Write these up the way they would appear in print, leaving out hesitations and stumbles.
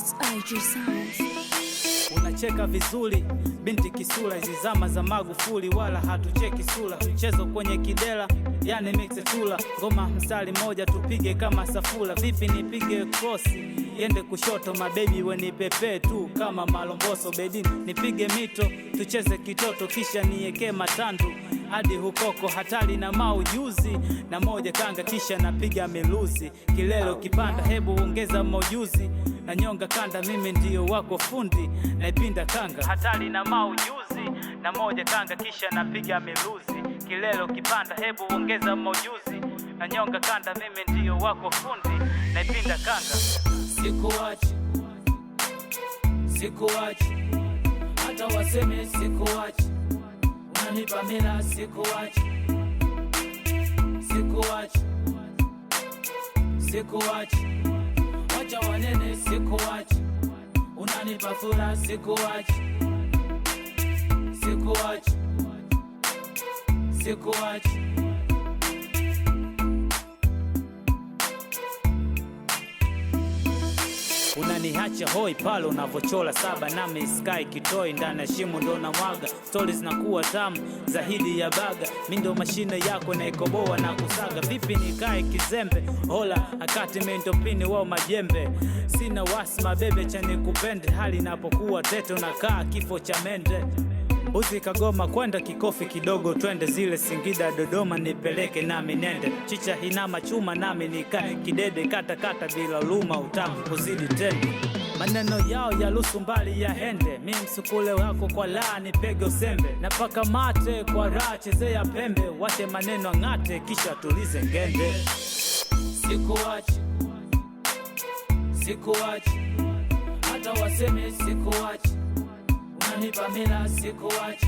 It's IG Sounds. Unacheka vizuri binti kisura, hizi zama za Magufuli, wala hatucheki sura. Mchezo kwenye kidela, yani mixe tula, ngoma mstari moja tupige kama safula. Vipi nipige cross yende kushoto, mabebi we nipepe tu kama malomboso. Bedini nipige mito tucheze kitoto, kisha nieke matandu hadi hukoko. Hatari na maujuzi na moja kanga, kisha napiga miluzi. Kilelo kipanda, hebu ongeza maujuzi na nyonga kanda, mimi ndio wako fundi naipinda kanga. Hatari na maujuzi na moja kanga, kisha napiga miluzi. Kilelo kipanda, hebu ongeza maujuzi na nyonga kanda, mimi ndio wako fundi naipinda kanga. Sikuachi, sikuachi, hata waseme sikuachi. Unanipa mila, sikuachi, sikuachi, sikuachi, wacha wanene, sikuachi. Unanipa furaha, sikuachi, sikuachi, sikuachi. Unanihacha hoi palo unavochola saba, nami sky kitoi ndani ya shimo ndo na mwaga. Stories zinakuwa tamu zaidi ya baga, mimi ndo mashine yako na ikoboa na kusaga. Vipi nikae kizembe, hola akati mendo pini wao majembe. Sina wasi mabebe cha nikupende, hali inapokuwa tete unakaa kifo cha mende. Mbuzi Kagoma kwenda kikofi kidogo, twende zile Singida Dodoma, nipeleke nami nende. Chicha hinama chuma nami nikae kidede, kata kata bila luma utamu kuzidi tende. Maneno yao ya lusu mbali ya hende, mimi msukule wako kwa laa nipege usembe. Napaka mate kwa raha chezea pembe, wate maneno ngate kisha tulize ngende. Sikuachi, sikuachi, hata waseme sikuachi. Unanipa mila, sikuachi,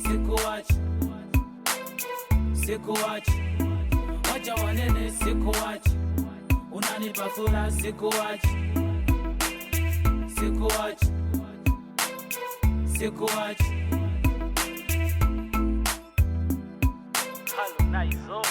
sikuachi, sikuachi, wacha wanene, sikuachi. Unanipa furaha, sikuachi, sikuachi, sikuachi. Halo Naizo.